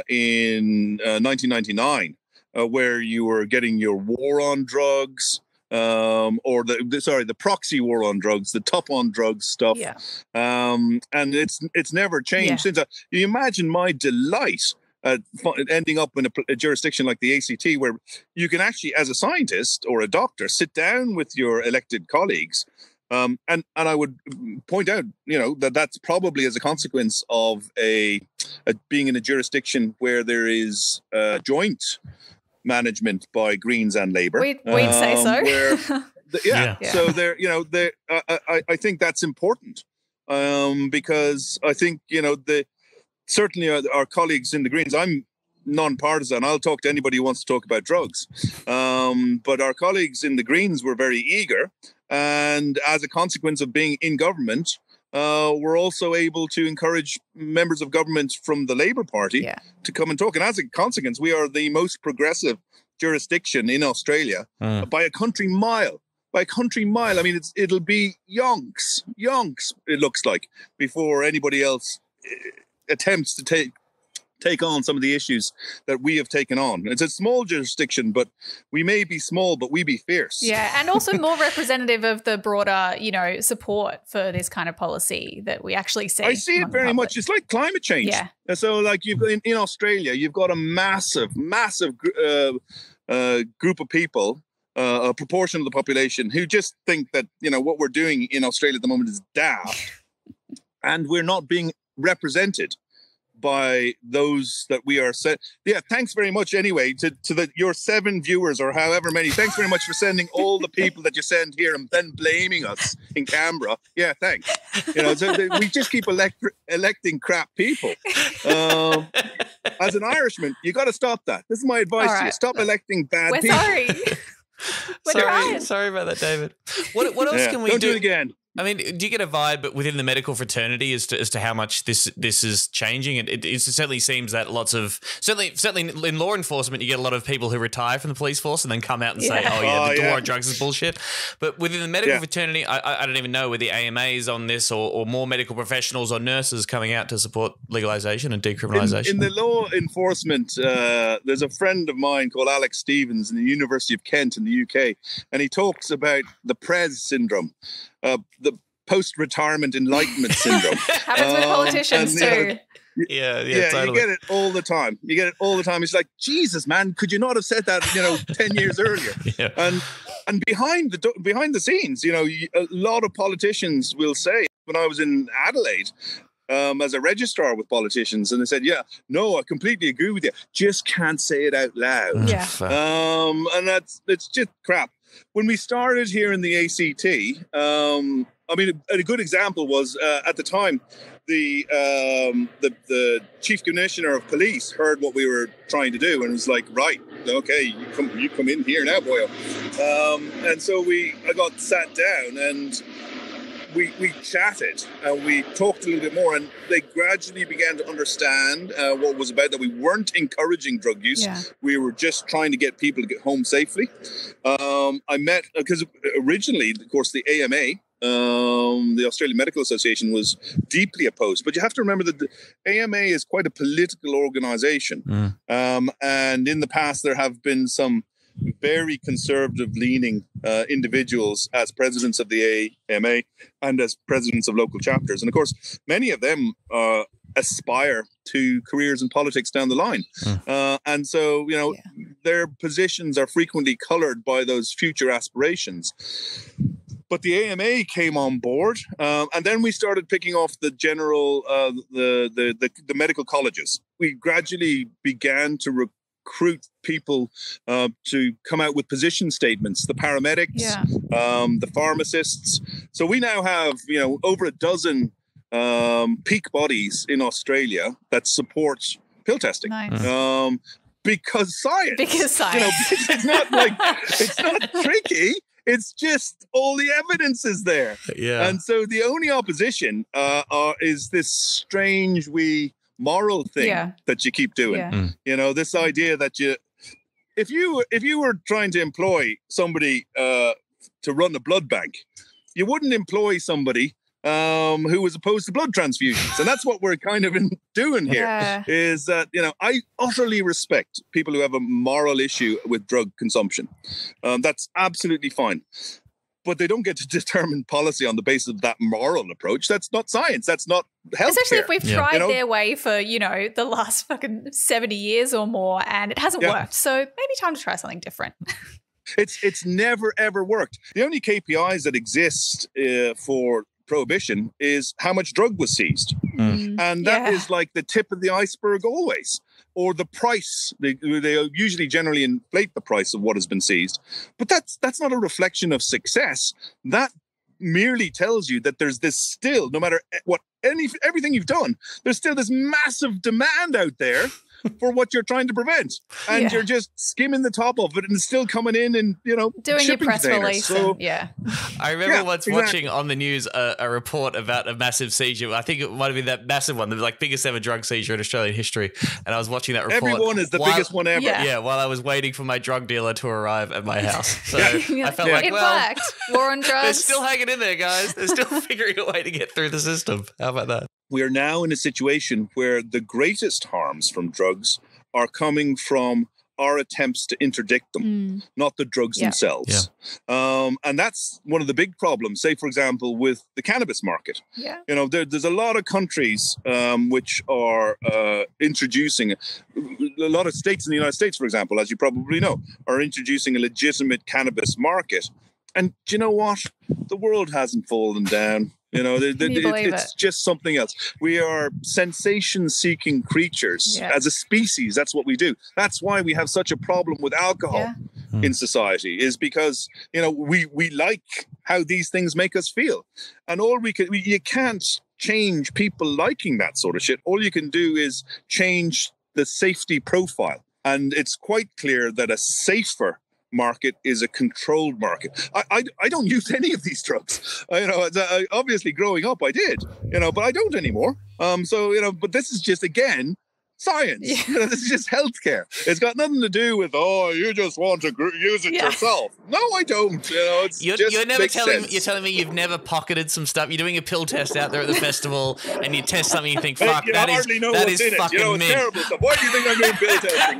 in 1999, where you were getting your war on drugs, or the proxy war on drugs, the top on drugs stuff. And it's never changed since. You imagine my delight ending up in a jurisdiction like the ACT, where you can actually, as a scientist or a doctor, sit down with your elected colleagues. And I would point out, you know, that's probably as a consequence of being in a jurisdiction where there is joint management by Greens and Labour. We'd say so. So I think that's important because I think certainly our colleagues in the Greens. I'm non-partisan. I'll talk to anybody who wants to talk about drugs. But our colleagues in the Greens were very eager, and as a consequence of being in government, we're also able to encourage members of government from the Labour Party to come and talk. And as a consequence, we are the most progressive jurisdiction in Australia by a country mile. By a country mile. I mean, it'll be yonks, it looks like, before anybody else attempts to take on some of the issues that we have taken on. It's a small jurisdiction, but we may be small, but we be fierce. Yeah, and also more representative of the broader, support for this kind of policy that we actually see. I see it very much. It's like climate change. Yeah. So like in Australia, you've got a massive group of people, a proportion of the population who just think that, what we're doing in Australia at the moment is daft. And we're not being represented by those that we are set. Yeah, thanks very much anyway to your 7 viewers or however many. Thanks very much for sending all the people that you send here and then blaming us in Canberra. Yeah, thanks. We just keep electing crap people. As an Irishman, you got to stop that. This is my advice to you. Stop electing bad people. Sorry. Sorry about that, David. What else can we do? Don't do it again. I mean, do you get a vibe within the medical fraternity as to how much this is changing? It certainly seems that certainly in law enforcement, you get a lot of people who retire from the police force and then come out and say, the war on drugs is bullshit. But within the medical fraternity, I don't even know whether the AMAs on this or more medical professionals or nurses coming out to support legalisation and decriminalisation. In the law enforcement, there's a friend of mine called Alex Stevens in the University of Kent in the UK, and he talks about the PRES syndrome. The post-retirement enlightenment syndrome. Happens with politicians too. Yeah, totally. You get it all the time. It's like, Jesus, man, could you not have said that, 10 years earlier? Yeah. And behind the scenes, a lot of politicians will say, when I was in Adelaide, as a registrar with politicians, and they said, I completely agree with you. Just can't say it out loud. Yeah. And it's just crap. When we started here in the ACT, a good example was at the time, the chief commissioner of police heard what we were trying to do and was like, right, okay, you come in here now, boyo. And so I got sat down and we chatted and we talked a little bit more, and they gradually began to understand what was about, that we weren't encouraging drug use. Yeah. We were just trying to get people to get home safely. I met, because originally, of course, the AMA, the Australian Medical Association, was deeply opposed. But you have to remember that the AMA is quite a political organisation. And in the past, there have been some very conservative-leaning individuals as presidents of the AMA and as presidents of local chapters. And, of course, many of them aspire to careers in politics down the line. And so, their positions are frequently coloured by those future aspirations. But the AMA came on board, and then we started picking off the general, the medical colleges. We gradually began to recruit people to come out with position statements, the paramedics, the pharmacists. So we now have, over a dozen peak bodies in Australia that support pill testing. Nice. Because science. It's not tricky. It's just all the evidence is there. Yeah. And so the only opposition is this strange moral thing that you keep doing. This idea that if you were trying to employ somebody to run a blood bank, you wouldn't employ somebody who was opposed to blood transfusions. And that's what we're kind of doing here, is that, I utterly respect people who have a moral issue with drug consumption. That's absolutely fine. But they don't get to determine policy on the basis of that moral approach. That's not science. That's not healthcare. Especially if we've tried their way for, the last fucking 70 years or more, and it hasn't worked. So maybe time to try something different. It's never, ever worked. The only KPIs that exist for prohibition is how much drug was seized. And that is like the tip of the iceberg always. or the price. They usually generally inflate the price of what has been seized. But that's not a reflection of success. That merely tells you that there's this still, no matter what everything you've done, there's still this massive demand out there for what you're trying to prevent, and you're just skimming the top of it, and it's still coming in, and doing your press release. So, I remember once watching on the news a report about a massive seizure. I think it might have been that massive one, the biggest ever drug seizure in Australian history. And I was watching that report. Everyone is the biggest one ever. Yeah, while I was waiting for my drug dealer to arrive at my house. So I felt like, it worked. War on drugs. They're still hanging in there, guys. They're still figuring a way to get through the system. How about that? We are now in a situation where the greatest harms from drugs are coming from our attempts to interdict them, not the drugs themselves. Yeah. And that's one of the big problems, say, for example, with the cannabis market. Yeah. There's a lot of countries which are introducing, a lot of states in the United States, for example, as you probably know, are introducing a legitimate cannabis market. And do you know what? The world hasn't fallen down. It's just something else. We are sensation-seeking creatures as a species. That's what we do. That's why we have such a problem with alcohol in society, is because we like how these things make us feel, and you can't change people liking that sort of shit. All you can do is change the safety profile, and it's quite clear that a safer market is a controlled market. I don't use any of these drugs. Obviously growing up I did, but I don't anymore. But this is just, again, science. This is just healthcare. It's got nothing to do with, you just want to use it yourself. No, I don't. You're never telling me you've never pocketed some stuff. You're doing a pill test out there at the festival, and you test something, you think, fuck, that is fucking it's mint. terrible stuff. Why do you think I'm doing pill testing?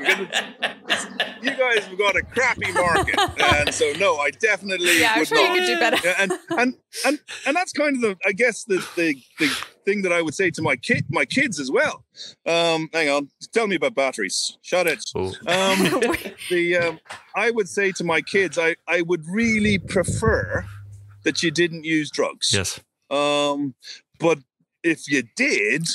You guys have got a crappy market, and so no, I definitely I'm would sure not. you could do better. And that's kind of the thing that I would say to my kids as well. Hang on, tell me about batteries. Shut it. I would say to my kids, I would really prefer that you didn't use drugs. Yes. But if you did,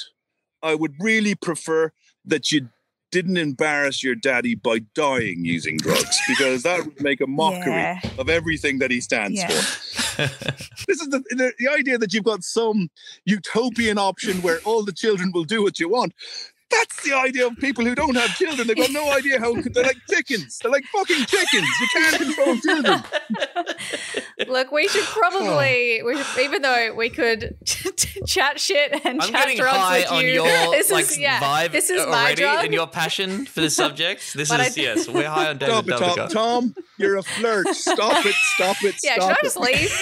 I would really prefer that you didn't embarrass your daddy by dying using drugs, because that would make a mockery of everything that he stands for. This is the idea that you've got some utopian option where all the children will do what you want. That's the idea of people who don't have children. They've got no idea how they're like chickens. They're like fucking chickens. You can't control children. Look, we should probably, even though we could chat shit and I'm chat getting drugs high with on you. your Vibe this is my already, drug. and your passion for the subject. Yes, we're high on David Caldicott. Tom, you're a flirt. Stop it. Yeah, should I just leave?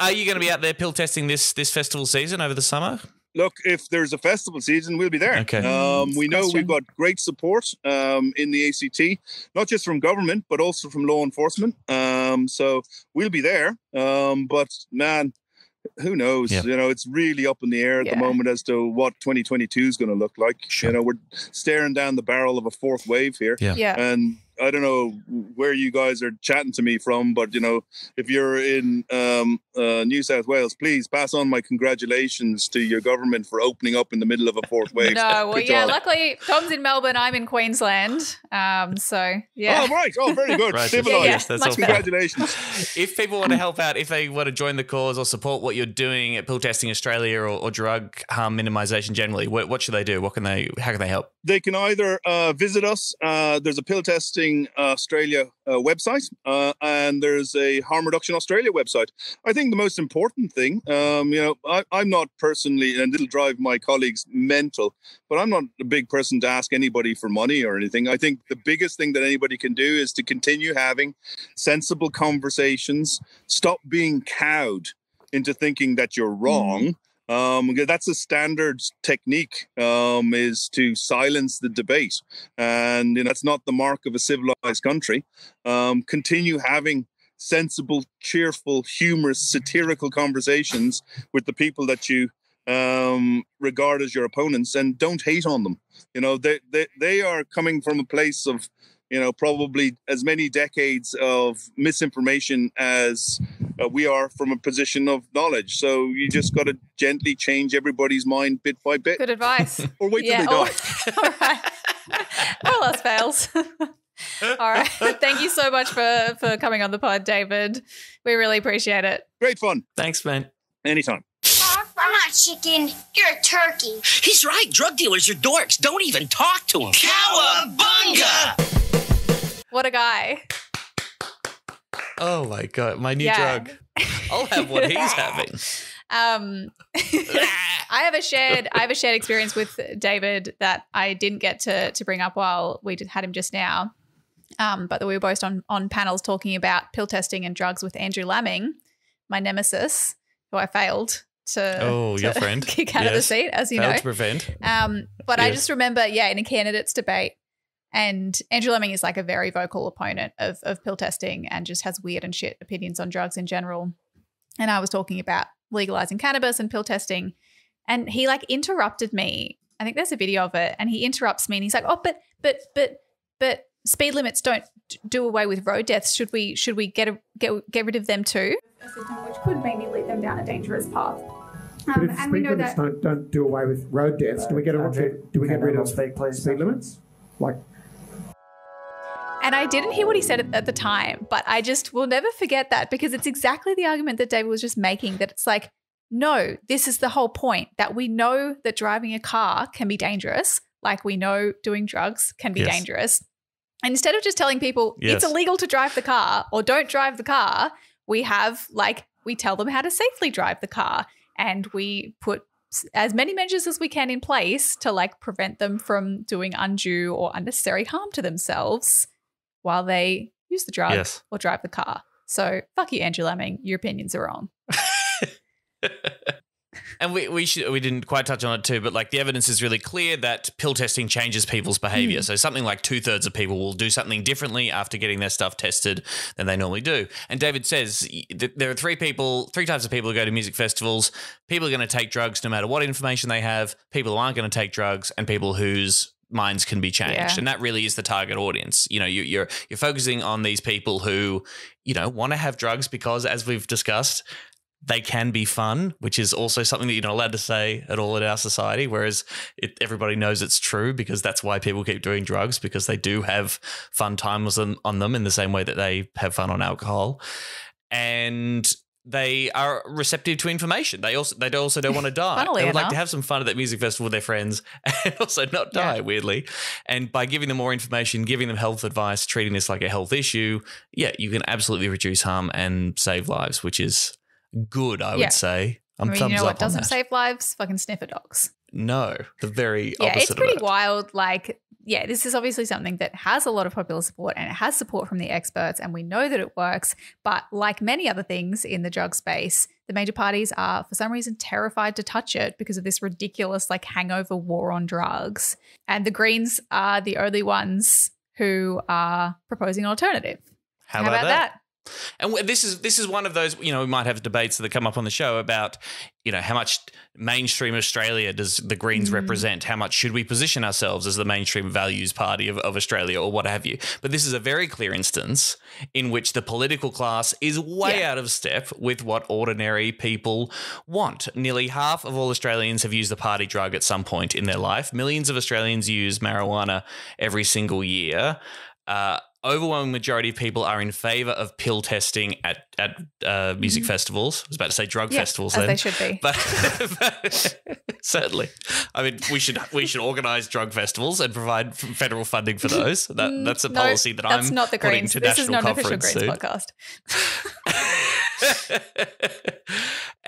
Are you going to be out there pill testing this festival season over the summer? Look, if there's a festival season, we'll be there. Okay. We know we've got great support in the ACT, not just from government, but also from law enforcement. So we'll be there. But man, who knows? Yeah. It's really up in the air at the moment as to what 2022 is going to look like. Sure. We're staring down the barrel of a fourth wave here. Yeah. And I don't know where you guys are chatting to me from, but if you're in New South Wales, please pass on my congratulations to your government for opening up in the middle of a fourth wave. Luckily Tom's in Melbourne, I'm in Queensland. So yeah. Oh right, very good. Right. Civilized. Yes, that's all. Congratulations. If people want to help out, if they want to join the cause or support what you're doing at Pill Testing Australia or drug harm minimisation generally, what should they do? How can they help? They can either visit us. There's a Pill Testing Australia website, and there's a Harm Reduction Australia website. I think the most important thing, I'm not personally, and it'll drive my colleagues mental, but I'm not a big person to ask anybody for money or anything. I think the biggest thing that anybody can do is to continue having sensible conversations, stop being cowed into thinking that you're wrong. That's a standard technique, is to silence the debate. And that's not the mark of a civilized country. Continue having sensible, cheerful, humorous, satirical conversations with the people that you regard as your opponents, and don't hate on them. They are coming from a place of probably as many decades of misinformation as we are from a position of knowledge. So you just got to gently change everybody's mind bit by bit. Good advice. Or wait till they die. All right. All else fails. All right. Thank you so much for coming on the pod, David. We really appreciate it. Great fun. Thanks, man. Anytime. I'm not chicken. You're a turkey. He's right. Drug dealers are dorks. Don't even talk to them. Cowabunga! What a guy. Oh my God, my new drug. I'll have what he's having. I have a shared experience with David that I didn't get to bring up while we had him just now. But we were both on panels talking about pill testing and drugs with Andrew Lamming, my nemesis, who I failed to your friend kick out of the seat, as you know. To prevent. But I just remember, in a candidates debate, and Andrew Lamming is like a very vocal opponent of pill testing and just has weird and shit opinions on drugs in general. And I was talking about legalizing cannabis and pill testing, and he like interrupted me. I think there's a video of it, and he interrupts me and he's like, "Oh, but speed limits don't do away with road deaths. Should we get rid of them too?" A system which could maybe lead them down a dangerous path. But if speed limits don't do away with road deaths, do we get rid of speed limits? And I didn't hear what he said at the time, but I just will never forget that, because it's exactly the argument that David was just making, that it's like, no, this is the whole point, that we know that driving a car can be dangerous, like we know doing drugs can be dangerous. And instead of just telling people it's illegal to drive the car or don't drive the car, we tell them how to safely drive the car, and we put as many measures as we can in place to like prevent them from doing undue or unnecessary harm to themselves while they use the drug or drive the car. So fuck you, Andrew Lamming. Your opinions are wrong. And we didn't quite touch on it too, but like the evidence is really clear that pill testing changes people's behavior. So something like 2/3 of people will do something differently after getting their stuff tested than they normally do. And David says that there are three types of people who go to music festivals. People are going to take drugs no matter what information they have, people who aren't going to take drugs, and people whose minds can be changed. Yeah. And that really is the target audience. You're focusing on these people who, want to have drugs because, as we've discussed, they can be fun, which is also something that you're not allowed to say at all in our society, whereas everybody knows it's true, because that's why people keep doing drugs, because they do have fun times on them in the same way that they have fun on alcohol. And they are receptive to information. They also don't want to die. Funnily they would like enough. to have some fun at that music festival with their friends and also not die, weirdly. And by giving them more information, giving them health advice, treating this like a health issue, you can absolutely reduce harm and save lives, which is good, I would say. Thumbs you know up what doesn't on that. save lives? Fucking sniffer dogs. No, the very opposite. Yeah, it's of pretty that. wild. Like, this is obviously something that has a lot of popular support, and it has support from the experts, and we know that it works. But like many other things in the drug space, the major parties are for some reason terrified to touch it because of this ridiculous like hangover war on drugs. And the Greens are the only ones who are proposing an alternative. How about that? And this is one of those, we might have debates that come up on the show about, how much mainstream Australia does the Greens represent? How much should we position ourselves as the mainstream values party of Australia, or what have you? But this is a very clear instance in which the political class is way out of step with what ordinary people want. Nearly half of all Australians have used the party drug at some point in their life. Millions of Australians use marijuana every single year. Overwhelming majority of people are in favour of pill testing at music festivals. I was about to say drug festivals as then. they should be. But certainly. I mean, we should organise drug festivals and provide federal funding for those. That's a policy that I'm not the putting Greens. to This is national not an official conference Greens soon. podcast.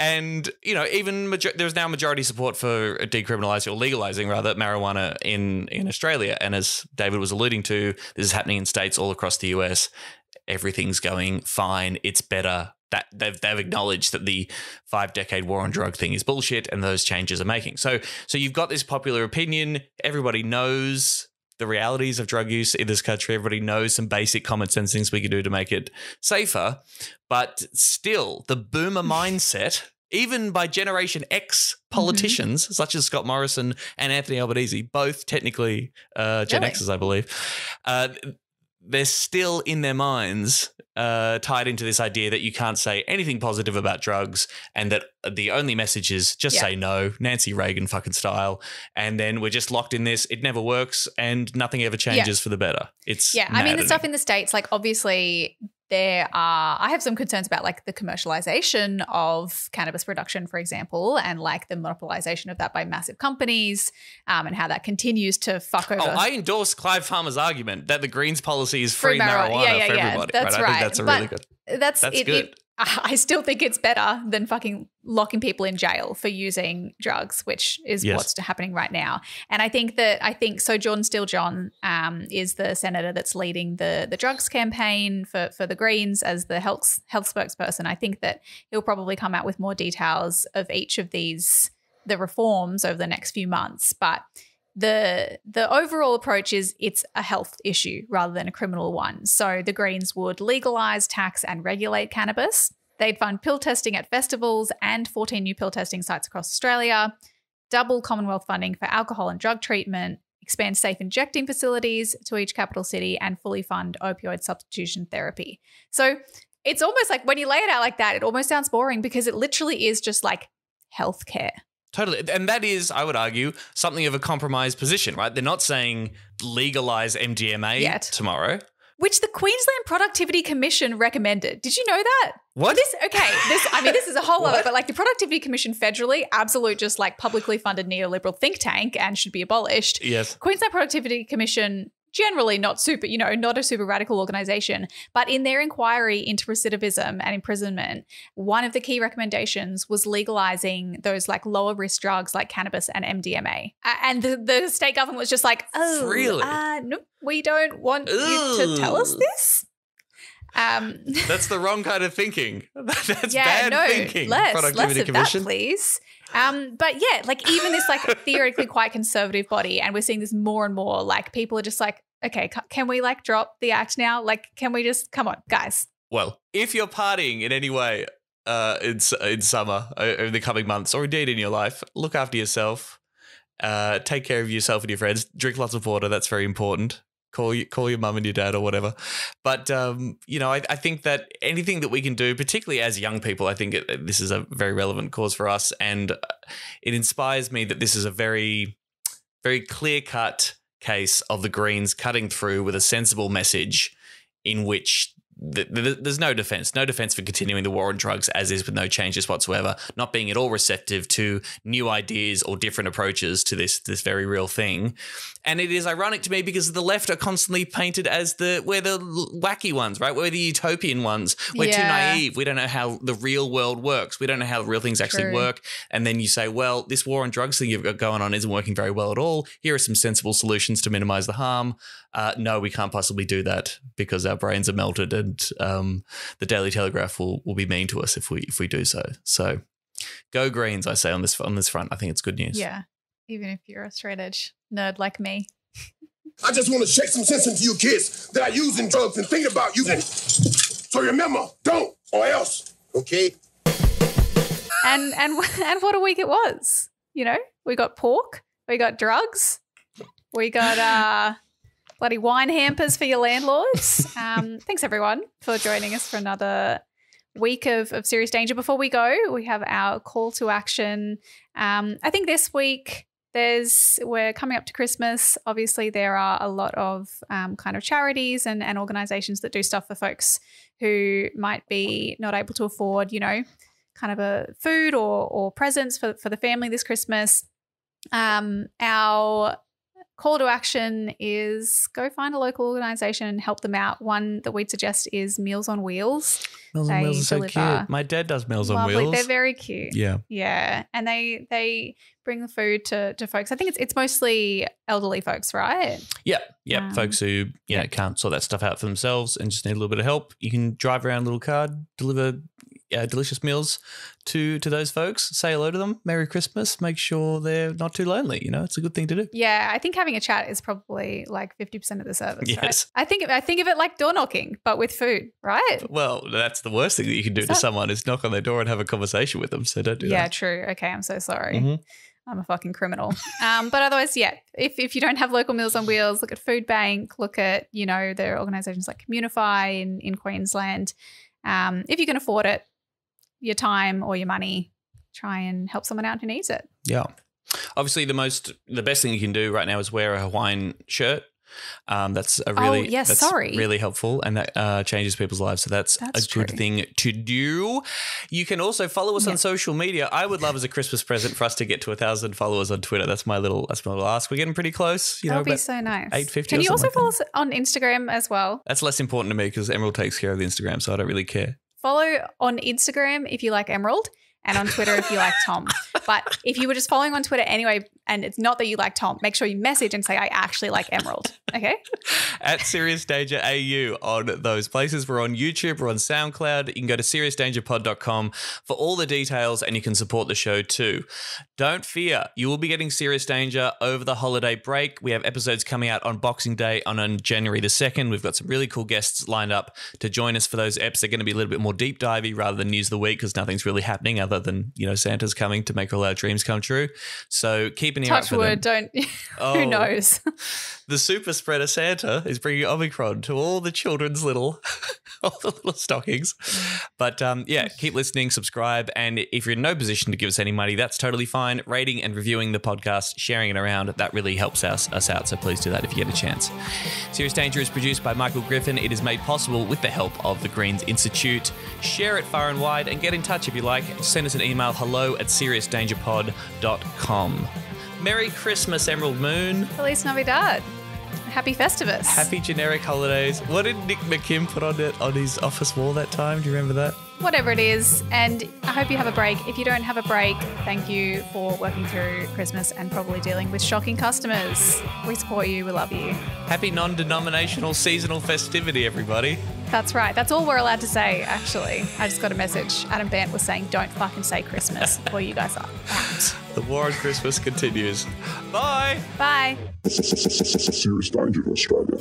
And, even there's now majority support for decriminalising or legalising, rather, marijuana in Australia. And as David was alluding to, this is happening in states all across the US. Everything's going fine. It's better. That they've acknowledged that the 5-decade war on drug thing is bullshit, and those changes are making. So you've got this popular opinion. Everybody knows the realities of drug use in this country. Everybody knows some basic common sense things we can do to make it safer. But still, the boomer mindset, even by Generation X politicians, such as Scott Morrison and Anthony Albanese, both technically Gen Xers, I believe, they're still in their minds tied into this idea that you can't say anything positive about drugs and that the only message is just say no, Nancy Reagan fucking style, and then we're just locked in this. It never works and nothing ever changes for the better. It's I mean, the stuff in the States, like obviously I have some concerns about like the commercialization of cannabis production, for example, and like the monopolization of that by massive companies and how that continues to fuck over. I endorse Clive Farmer's argument that the Greens policy is free marijuana for everybody. That's right. I think that's really good. That's good. I still think it's better than fucking locking people in jail for using drugs, which is what's happening right now. And I think John Steele John is the senator that's leading the drugs campaign for the Greens as the health spokesperson. I think that he'll probably come out with more details of each of the reforms over the next few months. But the overall approach is it's a health issue rather than a criminal one. So the Greens would legalise, tax and regulate cannabis. They'd fund pill testing at festivals and 14 new pill testing sites across Australia, double Commonwealth funding for alcohol and drug treatment, expand safe injecting facilities to each capital city, and fully fund opioid substitution therapy. So it's almost like when you lay it out like that, it almost sounds boring because it literally is just like healthcare. Totally. And that is, I would argue, something of a compromised position, right? They're not saying legalise MDMA tomorrow. Which the Queensland Productivity Commission recommended. Did you know that? What? This is a whole other, but like the Productivity Commission federally, absolute just like publicly funded neoliberal think tank and should be abolished. Yes. Queensland Productivity Commission, generally not a super radical organisation, but in their inquiry into recidivism and imprisonment, one of the key recommendations was legalising those like lower risk drugs like cannabis and MDMA. And the state government was just like, really? No, we don't want you to tell us this. That's the wrong kind of thinking. That's bad thinking. Less of Commission. that, please. But yeah, like even this like theoretically quite conservative body, and we're seeing this more and more, like people are just like, okay, can we like drop the act now? Like, can we just, come on, guys. Well, if you're partying in any way in summer over the coming months, or indeed in your life, look after yourself. Take care of yourself and your friends. Drink lots of water. That's very important. Call your mum and your dad or whatever. But, I think that anything that we can do, particularly as young people, I think this is a very relevant cause for us. And it inspires me that this is a very, very clear-cut case of the Greens cutting through with a sensible message in which there's no defense for continuing the war on drugs as is, with no changes whatsoever, not being at all receptive to new ideas or different approaches to this very real thing. And it is ironic to me because the left are constantly painted as we're the wacky ones, right? We're the utopian ones. We're too naive. We don't know how the real world works. We don't know how real things actually work. And then you say, well, this war on drugs thing you've got going on isn't working very well at all. Here are some sensible solutions to minimize the harm. No, we can't possibly do that because our brains are melted, and the Daily Telegraph will be mean to us if we do so. So go Greens, I say on this front. I think it's good news. Yeah, even if you're a straight edge nerd like me. I just want to shake some sense into you kids that are using drugs and thinking about using. So remember, don't or else. Okay. And what a week it was. We got pork, we got drugs, we got bloody wine hampers for your landlords. Thanks, everyone, for joining us for another week of Serious Danger. Before we go, we have our call to action. I think this week we're coming up to Christmas. Obviously, there are a lot of kind of charities and organisations that do stuff for folks who might be not able to afford, kind of a food or presents for the family this Christmas. Our call to action is go find a local organisation and help them out. One that we'd suggest is Meals on Wheels. Meals on Wheels is so cute. My dad does Meals on Wheels. They're very cute. Yeah. Yeah. And they bring the food to folks. I think it's mostly elderly folks, right? Yeah. Yeah. Folks who can't sort that stuff out for themselves and just need a little bit of help. You can drive around a little car, deliver delicious meals to those folks, say hello to them, Merry Christmas, make sure they're not too lonely. It's a good thing to do. Yeah, I think having a chat is probably like 50% of the service. Yes. Right? I think of it like door knocking, but with food, right? Well, that's the worst thing that you can do to someone is knock on their door and have a conversation with them. So don't do that. Yeah, true. Okay, I'm so sorry. Mm-hmm. I'm a fucking criminal. But otherwise, yeah, if you don't have local Meals on Wheels, look at Food Bank, look at, there are organisations like Communify in Queensland. If you can afford it, your time or your money, try and help someone out who needs it. Yeah. Obviously, the best thing you can do right now is wear a Hawaiian shirt. That's a really really helpful, and that changes people's lives. So that's a good thing to do. You can also follow us on social media. I would love as a Christmas present for us to get to 1,000 followers on Twitter. That's my little ask. We're getting pretty close. That would be so nice. 850. Can you also follow us on Instagram as well? That's less important to me because Emerald takes care of the Instagram, so I don't really care. Follow on Instagram if you like Emerald, and on Twitter if you like Tom. But if you were just following on Twitter anyway, and it's not that you like Tom, make sure you message and say, I actually like Emerald. Okay? At Serious Danger AU on those places. We're on YouTube, we're on SoundCloud. You can go to seriousdangerpod.com for all the details, and you can support the show too. Don't fear, you will be getting Serious Danger over the holiday break. We have episodes coming out on Boxing Day on January the 2nd. We've got some really cool guests lined up to join us for those eps. They're going to be a little bit more deep divey rather than news of the week because nothing's really happening other than, Santa's coming to make all our dreams come true. So keep an ear out for them. Touch wood, who knows? The super spreader Santa is bringing Omicron to all the children's all the little stockings. But keep listening, subscribe. And if you're in no position to give us any money, that's totally fine. Rating and reviewing the podcast, sharing it around, that really helps us out. So please do that if you get a chance. Serious Danger is produced by Michael Griffin. It is made possible with the help of the Greens Institute. Share it far and wide and get in touch if you like. Send us an email, hello@seriousdangerpod.com. Merry Christmas, Emerald Moon. Feliz Navidad. Happy Festivus. Happy generic holidays. What did Nick McKim put on his office wall that time? Do you remember that? Whatever it is. And I hope you have a break. If you don't have a break, thank you for working through Christmas and probably dealing with shocking customers. We support you. We love you. Happy non-denominational seasonal festivity, everybody. That's right. That's all we're allowed to say, actually. I just got a message. Adam Bant was saying, don't fucking say Christmas before you guys are out. The war on Christmas continues. Bye. Bye. Serious danger to Australia.